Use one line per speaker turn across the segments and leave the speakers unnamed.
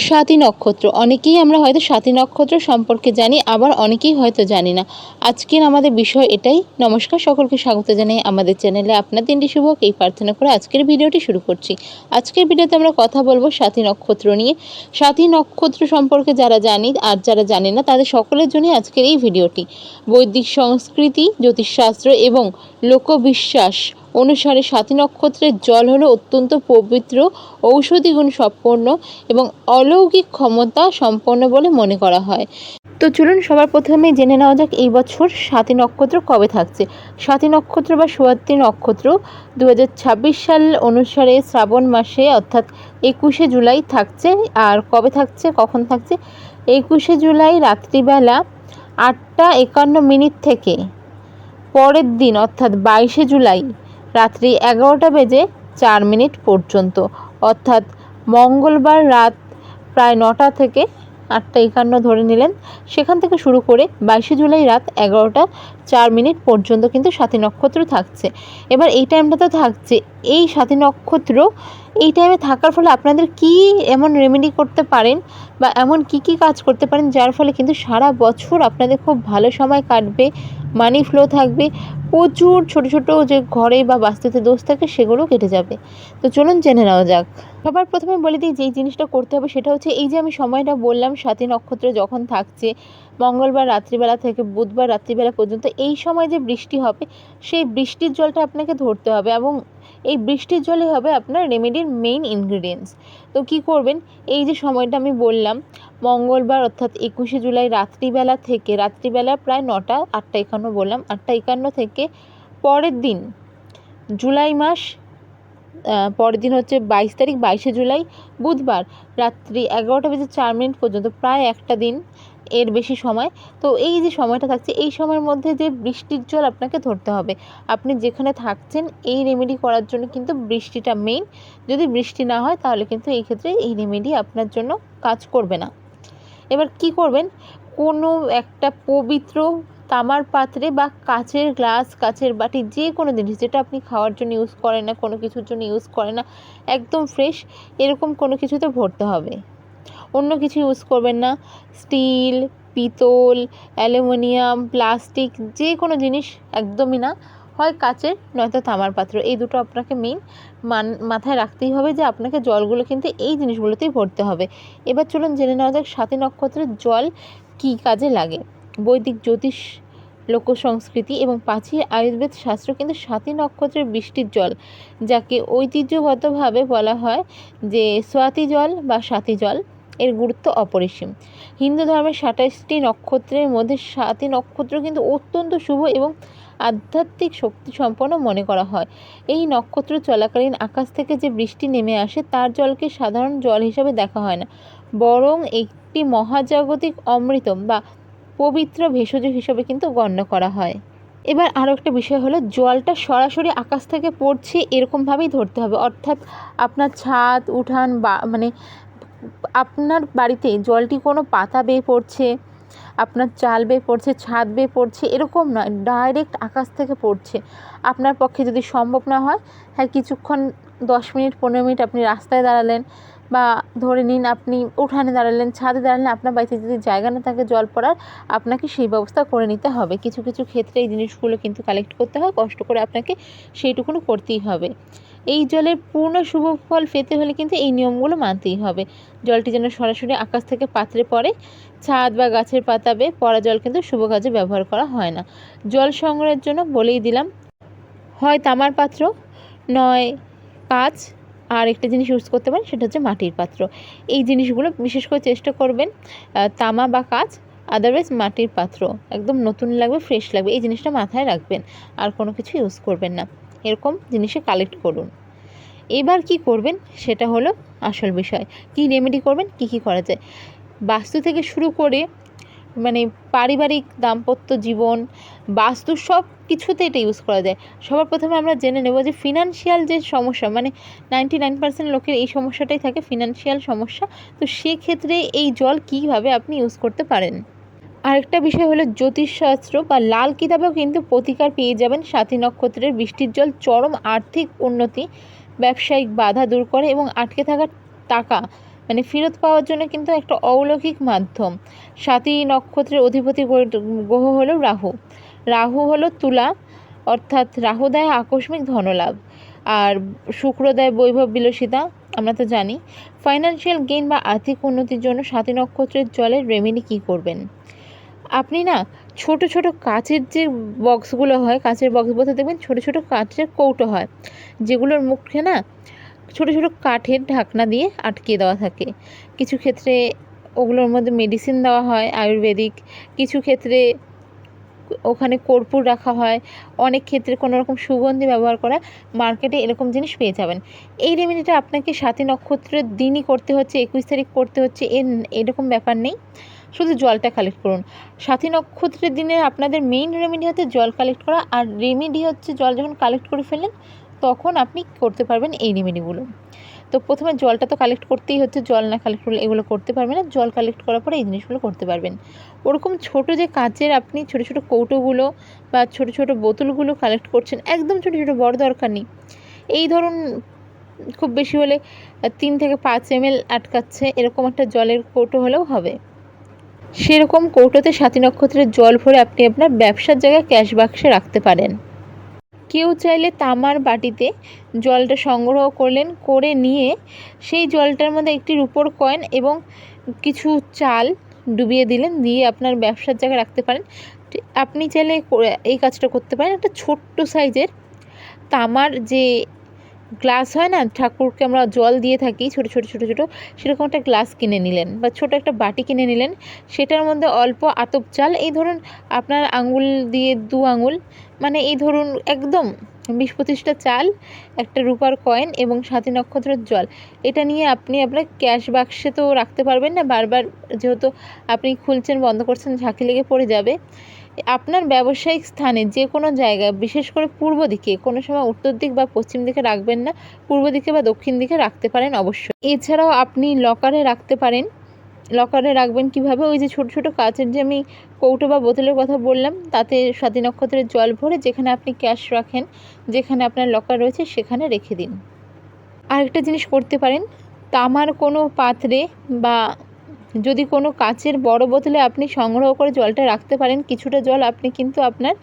স্বাতী নক্ষত্র, অনেকেই আমরা হয়তো স্বাতী নক্ষত্র সম্পর্কে জানি, আবার অনেকেই হয়তো জানি না। আজকের আমাদের বিষয় এটাই। নমস্কার, সকলকে স্বাগত জানাই আমাদের চ্যানেলে। আপনার দিনটি শুভ হোক এই প্রার্থনা করে আজকের ভিডিওটি শুরু করছি। আজকের ভিডিওতে আমরা কথা বলবো স্বাতী নক্ষত্র নিয়ে। স্বাতী নক্ষত্র সম্পর্কে যারা জানি আর যারা জানে না তাদের সকলের জন্যই আজকের এই ভিডিওটি। বৈদিক সংস্কৃতি, জ্যোতিষশাস্ত্র এবং লোকবিশ্বাস অনুসারে স্বাতী নক্ষত্রের জল হলো অত্যন্ত পবিত্র, ঔষধি গুণ সম্পন্ন এবং অলৌকিক ক্ষমতা সম্পন্ন বলে মনে করা হয়। তো চলুন সবার প্রথমে জেনে নেওয়া যাক এই বছর স্বাতী নক্ষত্র কবে থাকছে। স্বাতী নক্ষত্র বা স্বাতী নক্ষত্র 2026 সাল অনুসারে শ্রাবণ মাসে অর্থাৎ 21শে জুলাই থাকছে। আর কবে থাকছে, কখন থাকছে? 21শে জুলাই রাত্রিবেলা 8:51 থেকে পরের দিন অর্থাৎ 22শে জুলাই রাত্রি 11:04 পর্যন্ত, অর্থাৎ মঙ্গলবার রাত প্রায় 9টা থেকে 8:51 ধরে নিলেন, সেখান থেকে শুরু করে 22শে জুলাই রাত 11:04 পর্যন্ত কিন্তু স্বাতী নক্ষত্র থাকছে। এবার এই টাইমটা তো থাকছে, এই স্বাতী নক্ষত্র এই টাইমে থাকার ফলে আপনাদের কি এমন রেমেডি করতে পারেন বা এমন কি কাজ করতে পারেন যার ফলে কিন্তু সারা বছর আপনাদের খুব ভালো সময় কাটবে, মানি ফ্লো থাকবে, প্রচুর ছোট ছোট যে ঘরে বা বাস্তুতে দোষ থাকে সেগুলো কেটে যাবে। তো চলুন জেনে নেওয়া যাক। সবার প্রথমে বলে দিই যেই জিনিসটা করতে হবে সেটা হচ্ছে এই যে আমি সময়টা বললাম স্বাতী নক্ষত্র যখন থাকছে মঙ্গলবার রাত্রিবেলা থেকে বুধবার রাত্রিবেলা পর্যন্ত, এই সময় যে বৃষ্টি হবে সেই বৃষ্টির জলটা আপনাকে ধরতে হবে এবং এই বৃষ্টির জলই হবে আপনার রেমেডির মেইন ইনগ্রিডিয়েন্টস। তো কি করবেন, এই যে সময়টা আমি বললাম মঙ্গলবার অর্থাৎ 21শে জুলাই রাত্রিবেলা প্রায় 9টা, 8:51 বললাম, 8:51 থেকে পরের দিন জুলাই মাস, পরের দিন হচ্ছে 22 তারিখ, 22শে জুলাই বুধবার রাত্রি 11:04 পর্যন্ত, প্রায় একটা দিন এর বেশি সময়। তো এই যে সময়টা থাকছে এই সময়ের মধ্যে যে বৃষ্টির জল আপনাকে ধরতে হবে। আপনি যেখানে থাকছেন এই রেমেডি করার জন্য কিন্তু বৃষ্টিটা মেইন। যদি বৃষ্টি না হয় তাহলে কিন্তু এই ক্ষেত্রে এই রেমেডি আপনার জন্য কাজ করবে না। এবার কি করবেন, কোনো একটা পবিত্র তামার পাত্রে বা কাচের গ্লাস, কাচের বাটি, যে কোনো জিনিস যেটা আপনি খাওয়ার জন্য ইউজ করেন না, কোনো কিছুর জন্য ইউজ করেন না, একদম ফ্রেশ, এরকম কোনো কিছুতে ভরতে হবে। অন্য কিছু ইউজ করবেন না। স্টিল, পিতল, অ্যালুমিনিয়াম, প্লাস্টিক, যে কোনো জিনিস একদমই না। হয় কাচের নয়তো তামার পাত্র, এই দুটো আপনাকে মেইন মাথায় রাখতেই হবে যে আপনাকে জলগুলো কিন্তু এই জিনিসগুলোতেই ভরতে হবে। এবার চলুন জেনে নেওয়া যাক স্বাতী নক্ষত্রের জল কী কাজে লাগে। বৈদিক জ্যোতিষ, লোকসংস্কৃতি এবং প্রাচীন আয়ুর্বেদ শাস্ত্র কিন্তু স্বাতী নক্ষত্রের বৃষ্টির জল, যাকে ঐতিহ্যগতভাবে বলা হয় যে স্বাতী জল বা স্বাতী জল, এর গুরুত্ব অপরিসীম। হিন্দু ধর্মের 27টি নক্ষত্রের মধ্যে স্বাতী নক্ষত্র কিন্তু অত্যন্ত শুভ এবং আধ্যাত্মিক শক্তি সম্পন্ন মনে করা হয়। এই নক্ষত্র চলাকালীন আকাশ থেকে যে বৃষ্টি নেমে আসে তার জলকে সাধারণ জল হিসাবে দেখা হয় না, বরং একটি মহাজাগতিক অমৃত বা পবিত্র ভেষজ হিসাবে কিন্তু গণ্য করা হয়। এবার আরও একটা বিষয় হলো, জলটা সরাসরি আকাশ থেকে পড়ছে এরকমভাবেই ধরতে হবে, অর্থাৎ আপনার ছাদ, উঠান বা মানে আপনার বাড়িতে জলটি কোনো পাতা বেয়ে পড়ছে, আপনার চাল বেয়ে পড়ছে, ছাদ বেয়ে পড়ছে এরকম নয়, ডাইরেক্ট আকাশ থেকে পড়ছে। আপনার পক্ষে যদি সম্ভব না হয়, হ্যাঁ কিছুক্ষণ 10 মিনিট 15 মিনিট আপনি রাস্তায় দাঁড়ালেন বা ধরে নিন আপনি উঠানে দাঁড়ালেন, ছাদে দাঁড়ালেন, আপনার বাড়িতে যদি জায়গা না থাকে জল পড়ার, আপনাকে সেই ব্যবস্থা করে নিতে হবে। কিছু কিছু ক্ষেত্রে এই জিনিসগুলো কিন্তু কালেক্ট করতে হয়, কষ্ট করে আপনাকে সেইটুকুনো করতেই হবে। এই জলের পূর্ণ শুভ ফল পেতে হলে কিন্তু এই নিয়মগুলো মানতেই হবে। জলটি যেন সরাসরি আকাশ থেকে পাত্রে পড়ে, ছাদ বা গাছের পাতা বেয়ে পড়া জল কিন্তু শুভ কাজে ব্যবহার করা হয় না। জল সংগ্রহের জন্য বলেই দিলাম, হয় তামার পাত্র নয় কাঁচ, আর একটা জিনিস ইউজ করতে পারেন সেটা হচ্ছে মাটির পাত্র। এই জিনিসগুলো বিশেষ করে চেষ্টা করবেন তামা বা কাঁচ, আদারওয়াইজ মাটির পাত্র একদম নতুন লাগবে, ফ্রেশ লাগবে, এই জিনিসটা মাথায় রাখবেন। আর কোনো কিছু ইউজ করবেন না, এরকম জিনিসে কালেক্ট করুন। এবার কি করবেন সেটা হলো আসল বিষয়, কি রেমেডি করবেন, কি করা যায়। বাস্তু থেকে শুরু করে মানে পারিবারিক দাম্পত্য জীবন, বাস্তু সব কিছুতে এটা ইউজ করা যায়। সবার প্রথমে আমরা জেনে নেব যে ফিনান্সিয়াল যে সমস্যা, মানে 99% লোকের এই সমস্যাটাই থাকে, ফিনান্সিয়াল সমস্যা। তো সেক্ষেত্রে এই জল কীভাবে আপনি ইউজ করতে পারেন। আরেকটা বিষয় হলো জ্যোতিষশাস্ত্র বা লাল কিতাবেও কিন্তু প্রতিকার পেয়ে যাবেন। স্বাতী নক্ষত্রের বৃষ্টির জল চরম আর্থিক উন্নতি, ব্যবসায়িক বাধা দূর করে এবং আটকে থাকা টাকা মানে ফেরত পাওয়ার জন্য কিন্তু একটা অলৌকিক মাধ্যম। সাথী নক্ষত্রের অধিপতি গ্রহ হলো রাহু। রাহু হলো তুলা, অর্থাৎ রাহু দেয় আকস্মিক ধনলাভ, আর শুক্র দেয় বৈভব বিলাসিতা। আমরা তো জানি। ফাইন্যান্সিয়াল গেইন বা আর্থিক উন্নতির জন্য সাথী নক্ষত্রের জলের রেমেডি কী করবেন? আপনি না ছোট ছোট কাচের যে বক্সগুলো হয়, কাচের বক্স বলতে দেখবেন ছোট ছোট কাচের কৌটো হয়, যেগুলোর মুখে না ছোট ছোট কাঠের ঢাকনা দিয়ে আটকে দেওয়া থাকে। কিছু ক্ষেত্রে ওগুলোর মধ্যে মেডিসিন দেওয়া হয় আয়ুর্বেদিক, কিছু ক্ষেত্রে ওখানে কর্পূর রাখা হয়, অনেক ক্ষেত্রে কোনো রকম সুগন্ধি ব্যবহার করা। মার্কেটে এরকম জিনিস পেয়ে যাবেন। এই রেমেডিটা আপনাকে সাথী নক্ষত্রের দিনই করতে হচ্ছে, 21 তারিখ করতে হচ্ছে, এরকম ব্যাপার নেই। শুধু জলটা কালেক্ট করুন। সাথী নক্ষত্রের দিনে আপনাদের মেইন রেমেডি হচ্ছে জল কালেক্ট করা, আর রেমেডি হচ্ছে জল যখন কালেক্ট করে ফেললেন তখন আপনি করতে পারবেন এই রেমেডিগুলো। তো প্রথমে জলটা তো কালেক্ট করতেই হচ্ছে, জল না কালেক্ট করলে এগুলো করতে পারবেন না। জল কালেক্ট করার পরে এই জিনিসগুলো করতে পারবেন। ওরকম ছোট যে কাচের আপনি ছোট ছোট কৌটোগুলো বা ছোট ছোট বোতলগুলো কালেক্ট করছেন, একদম ছোট ছোট, বড় দরকার নেই। এই ধরুন খুব বেশি হলে 3 থেকে 5 ml আটকাচ্ছে, এরকম একটা জলের কৌটো হলেও হবে। সেরকম কৌটোতে সাথী নক্ষত্রের জল ভরে আপনি আপনার ব্যবসার জায়গায় ক্যাশ বাক্সে রাখতে পারেন। কেউ চাইলে তামার বাটিতে জলটা সংগ্রহ করলেন, করে নিয়ে সেই জলটার মধ্যে একটি রূপোর কয়েন এবং কিছু চাল ডুবিয়ে দিলেন, দিয়ে আপনার ব্যবসার জায়গায় রাখতে পারেন। আপনি চাইলে এই কাজটা করতে পারেন। একটা ছোট্ট সাইজের তামার যে গ্লাস হয় না, ঠাকুরকে আমরা জল দিয়ে থাকি ছোটো ছোটো ছোটো ছোটো, সেরকম একটা গ্লাস কিনে নিলেন বা ছোটো একটা বাটি কিনে নিলেন। সেটার মধ্যে অল্প আতপ চাল, এই ধরুন আপনার আঙুল দিয়ে 2 আঙুল, মানে এই ধরুন একদম 20-25টা চাল, একটা রূপার কয়েন এবং সাথী নক্ষত্রের জল, এটা নিয়ে আপনি আপনার ক্যাশ বাক্সে তো রাখতে পারবেন না, বারবার যেহেতু আপনি খুলছেন বন্ধ করছেন ঝাঁকি লেগে পড়ে যাবে। আপনার ব্যবসায়িক স্থানে যে কোনো জায়গায়, বিশেষ করে পূর্ব দিকে, কোনো সময় উত্তর দিক বা পশ্চিম দিকে রাখবেন না, পূর্ব দিকে বা দক্ষিণ দিকে রাখতে পারেন অবশ্যই। এছাড়াও আপনি লকারে রাখতে পারেন। লকারে রাখবেন কিভাবে? ওই যে ছোট ছোট কাচের যে আমি কৌটো বা বোতলের কথা বললাম, তাতে সাথী নক্ষত্রের জল ভরে যেখানে আপনি ক্যাশ রাখেন, যেখানে আপনার লকার রয়েছে সেখানে রেখে দিন। আরেকটা জিনিস করতে পারেন, তামার কোনো পাত্রে বা যদি কোনো কাচের বড় বোতলে আপনি সংগ্রহ করে জলটা রাখতে পারেন, কিছুটা জল আপনি কিন্তু আপনার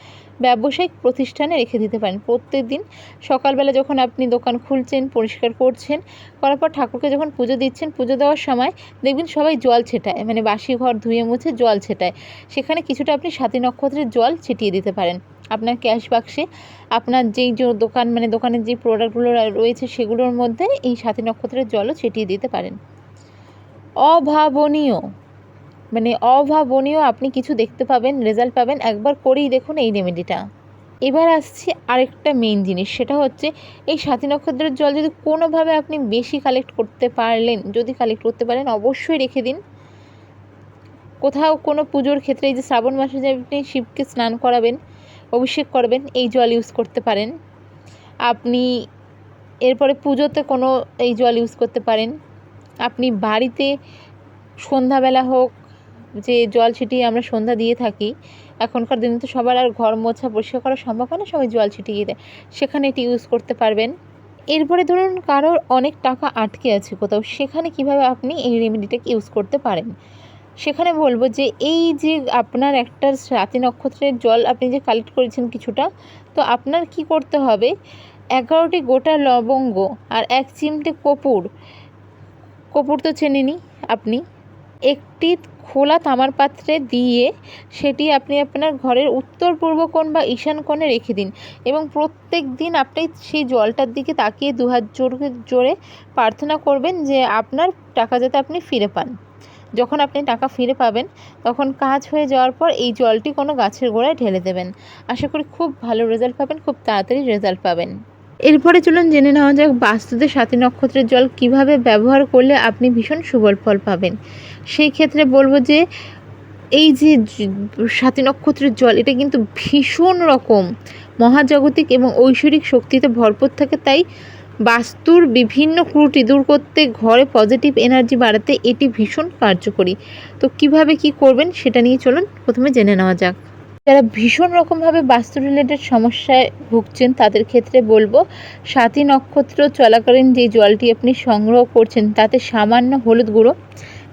ব্যবসায়িক প্রতিষ্ঠানে রেখে দিতে পারেন। প্রত্যেক দিন সকালবেলা যখন আপনি দোকান খুলছেন, পরিষ্কার করছেন, করার পর ঠাকুরকে যখন পুজো দিচ্ছেন, পুজো দেওয়ার সময় দেখবেন সবাই জল ছেটায়, মানে বাসি ঘর ধুয়ে মুছে জল ছেটায়, সেখানে কিছুটা আপনি সাথী নক্ষত্রের জল ছিটিয়ে দিতে পারেন আপনার ক্যাশ বাক্সে। আপনার যেই যে দোকান, মানে দোকানের যে প্রোডাক্টগুলো রয়েছে সেগুলোর মধ্যে এই সাথী নক্ষত্রের জলও ছিটিয়ে দিতে পারেন। অভাবনীয়, মানে অভাবনীয় আপনি কিছু দেখতে পাবেন, রেজাল্ট পাবেন। একবার করেই দেখুন এই রেমেডিটা। এবার আসছি আরেকটা মেইন জিনিস, সেটা হচ্ছে এই সাথী নক্ষত্রের জল যদি কোনোভাবে আপনি বেশি কালেক্ট করতে পারলেন, যদি কালেক্ট করতে পারেন অবশ্যই রেখে দিন। কোথাও কোনো পুজোর ক্ষেত্রে, এই যে শ্রাবণ মাসে যে আপনি শিবকে স্নান করাবেন, অভিষেক করবেন, এই জল ইউজ করতে পারেন। আপনি এরপরে পুজোতে কোনো এই জল ইউজ করতে পারেন। আপনি বাড়িতে সন্ধ্যাবেলা হোক, যে জল ছিটিয়ে আমরা সন্ধ্যা দিয়ে থাকি, এখনকার দিনে তো সবার আর ঘর মোছা পরিষ্কার করা সম্ভব হয় না, সবাই জল ছিটিয়ে দেয়, সেখানে এটি ইউজ করতে পারবেন। এরপরে ধরুন কারোর অনেক টাকা আটকে আছে কোথাও, সেখানে কিভাবে আপনি এই রেমেডিটাকে ইউজ করতে পারেন, সেখানে বলবো যে এই যে আপনার একটা সাথী নক্ষত্রের জল আপনি যে কালেক্ট করেছেন কিছুটা, তো আপনার কি করতে হবে, 11টি গোটা লবঙ্গ আর 1 চিমটে কর্পূর, কর্পূর তো চেনেনই আপনি, একটি খোলা তামার পাত্রে দিয়ে সেটি আপনি আপনার ঘরের উত্তর পূর্ব কোণ বা ঈশান কোণে রেখে দিন এবং প্রত্যেক দিন আপনি সেই জলটার দিকে তাকিয়ে 2 হাত জোরে প্রার্থনা করবেন যে আপনার টাকা যাতে আপনি ফিরে পান। যখন আপনি টাকা ফিরে পাবেন তখন কাজ হয়ে যাওয়ার পর এই জলটি কোনো গাছের গোড়ায় ঢেলে দেবেন। আশা করি খুব ভালো রেজাল্ট পাবেন, খুব তাড়াতাড়ি রেজাল্ট পাবেন। এরপরে চলুন জেনে নেওয়া যাক বাস্তুতে সাথী নক্ষত্রের জল কিভাবে ব্যবহার করলে আপনি ভীষণ সুফল ফল পাবেন। সেই ক্ষেত্রে বলবো যে এই যে সাথী নক্ষত্রের জল, এটা কিন্তু ভীষণ রকম মহাজাগতিক এবং ঐশ্বরিক শক্তিতে ভরপুর থাকে, তাই বাস্তুর বিভিন্ন ত্রুটি দূর করতে, ঘরে পজিটিভ এনার্জি বাড়াতে এটি ভীষণ কার্যকরী। তো কিভাবে কি করবেন সেটা নিয়ে চলুন প্রথমে জেনে নেওয়া যাক। যারা ভীষণ রকমভাবে বাস্তু রিলেটেড সমস্যায় ভুগছেন তাদের ক্ষেত্রে বলবো, স্বাতী নক্ষত্র চলাকালীন যে জলটি আপনি সংগ্রহ করছেন তাতে সামান্য হলুদ গুঁড়ো,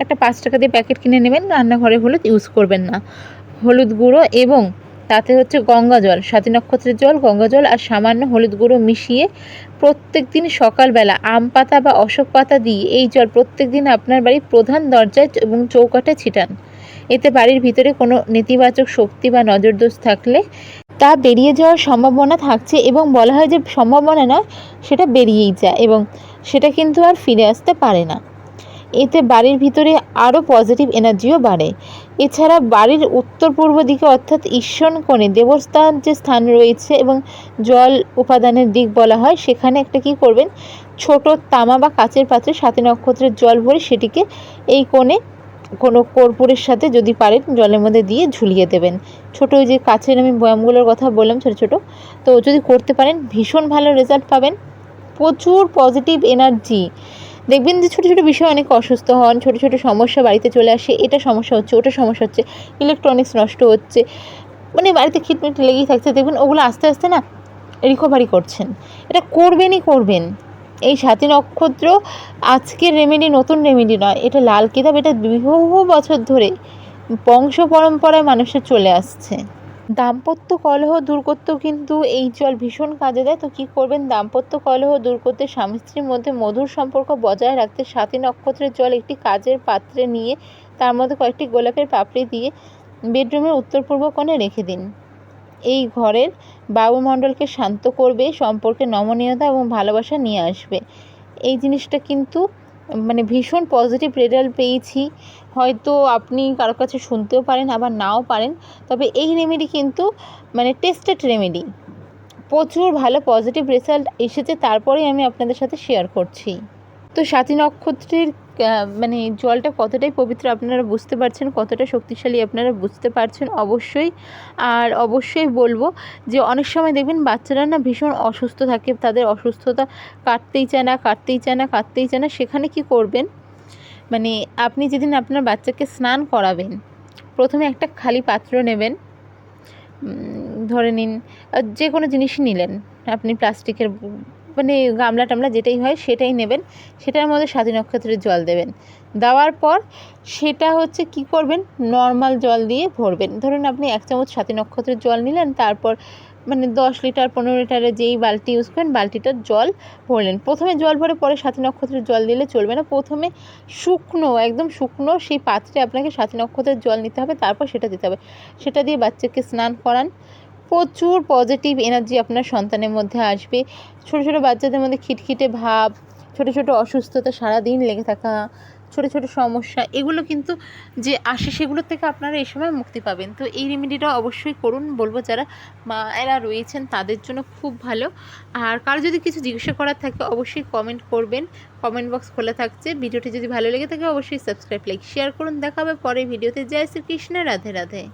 একটা 5 টাকা দিয়ে প্যাকেট কিনে নেবেন, রান্নাঘরে হলুদ ইউজ করবেন না, হলুদ গুঁড়ো এবং তাতে হচ্ছে গঙ্গা জল, স্বাতী নক্ষত্রের জল, গঙ্গা জল আর সামান্য হলুদ গুঁড়ো মিশিয়ে প্রত্যেক দিন সকালবেলা আম পাতা বা অশোক পাতা দিয়ে এই জল প্রত্যেক দিন আপনার বাড়ির প্রধান দরজায় এবং চৌকাঠে ছিটান। এতে বাড়ির ভিতরে কোনো নেতিবাচক শক্তি বা নজরদোষ থাকলে তা বেরিয়ে যাওয়ার সম্ভাবনা থাকছে, এবং বলা হয় যে সম্ভাবনা নয়, সেটা বেরিয়েই যায় এবং সেটা কিন্তু আর ফিরে আসতে পারে না। এতে বাড়ির ভিতরে আরও পজিটিভ এনার্জিও বাড়ে। এছাড়া বাড়ির উত্তর পূর্ব দিকে অর্থাৎ ঈশান কোণে দেবস্থান যে স্থান রয়েছে এবং জল উপাদানের দিক বলা হয়, সেখানে একটা কী করবেন, ছোট তামা বা কাচের পাত্রে স্বাতী নক্ষত্রের জল ভরে সেটিকে এই কোণে কোনো কর্পূরের সাথে যদি পারেন জলের মধ্যে দিয়ে ঝুলিয়ে দেবেন। ছোটো ওই যে কাচের আমি বয়ামগুলোর কথা বললাম ছোটো ছোটো, তো যদি করতে পারেন ভীষণ ভালো রেজাল্ট পাবেন, প্রচুর পজিটিভ এনার্জি। দেখবেন যে ছোটো ছোটো বিষয়ে অনেক অসুস্থ হন, ছোটো ছোটো সমস্যা বাড়িতে চলে আসে, এটা সমস্যা হচ্ছে, ওটা সমস্যা হচ্ছে, ইলেকট্রনিক্স নষ্ট হচ্ছে, মানে বাড়িতে খিটমিট লেগেই থাকছে, দেখবেন ওগুলো আস্তে আস্তে না রিকভারি করছেন। এটা করবেনই করবেন। এই স্বাতী নক্ষত্র আজকের রেমেডি, নতুন রেমেডি নয়, এটা লাল কিতাব, এটা বহু বছর ধরে বংশ পরম্পরায় মানুষের চলে আসছে। দাম্পত্য কলহ দূর করতেও কিন্তু এই জল ভীষণ কাজে দেয়। তো কী করবেন, দাম্পত্য কলহ দূর করতে, স্বামী স্ত্রীর মধ্যে মধুর সম্পর্ক বজায় রাখতে স্বাতী নক্ষত্রের জল একটি কাচের পাত্রে নিয়ে তার মধ্যে কয়েকটি গোলাপের পাপড়ি দিয়ে বেডরুমের উত্তর পূর্ব কোণে রেখে দিন। এই ঘরের বায়ুমণ্ডলকে শান্ত করবে, সম্পর্কে নমনীয়তা এবং ভালোবাসা নিয়ে আসবে। এই জিনিসটা কিন্তু মানে ভীষণ পজিটিভ রেজাল্ট পেয়েছি। হয়তো আপনি কারো কাছে শুনতেও পারেন, আবার নাও পারেন, তবে এই রেমেডি কিন্তু মানে টেস্টেড রেমেডি, প্রচুর ভালো পজিটিভ রেজাল্ট এসেছে, তারপরেই আমি আপনাদের সাথে শেয়ার করছি। তো স্বাতী নক্ষত্রের মানে জলটা কতটাই পবিত্র আপনারা বুঝতে পারছেন, কতটা শক্তিশালী আপনারা বুঝতে পারছেন অবশ্যই। আর অবশ্যই বলবো যে অনেক সময় দেখবেন বাচ্চারা না ভীষণ অসুস্থ থাকে, তাদের অসুস্থতা কাটতেই চায় না, কাটতেই চায় না, কাটতেই চায় না। সেখানে কি করবেন, মানে আপনি যেদিন আপনার বাচ্চাকে স্নান করাবেন, প্রথমে একটা খালি পাত্র নেবেন, ধরে নিন যে কোনো জিনিসই নিলেন আপনি, প্লাস্টিকের মানে গামলা টামলা যেটাই হয় সেটাই নেবেন, সেটার মধ্যে স্বাতী নক্ষত্রের জল দেবেন। দেওয়ার পর সেটা হচ্ছে কী করবেন, নর্মাল জল দিয়ে ভরবেন। ধরুন আপনি 1 চামচ স্বাতী নক্ষত্রের জল নিলেন, তারপর মানে 10 লিটার 15 লিটারের যেই বালতি ইউজ করেন বালতিটার জল ভরলেন। প্রথমে জল ভরে পরে স্বাতী নক্ষত্রের জল দিলে চলবে না, প্রথমে শুকনো, একদম শুকনো সেই পাত্রে আপনাকে স্বাতী নক্ষত্রের জল নিতে হবে, তারপর সেটা দিতে হবে। সেটা দিয়ে বাচ্চাকে স্নান করান, প্রচুর পজিটিভ এনার্জি আপনার সন্তানের মধ্যে আসবে। ছোটো ছোটো বাচ্চাদের মধ্যে খিটখিটে ভাব, ছোটো ছোটো অসুস্থতা, সারাদিন লেগে থাকা ছোটো ছোটো সমস্যা, এগুলো কিন্তু যে আসে সেগুলোর থেকে আপনারা এই সময় মুক্তি পাবেন। তো এই রেমেডিটা অবশ্যই করুন, বলবো যারা মায়েরা রয়েছেন তাদের জন্য খুব ভালো। আর কারো যদি কিছু জিজ্ঞাসা করার থাকে অবশ্যই কমেন্ট করবেন, কমেন্ট বক্স খোলা থাকছে। ভিডিওটি যদি ভালো লেগে থাকে অবশ্যই সাবস্ক্রাইব, লাইক, শেয়ার করুন। দেখা হবে পরের ভিডিওতে। জয় শ্রীকৃষ্ণ, রাধে রাধে।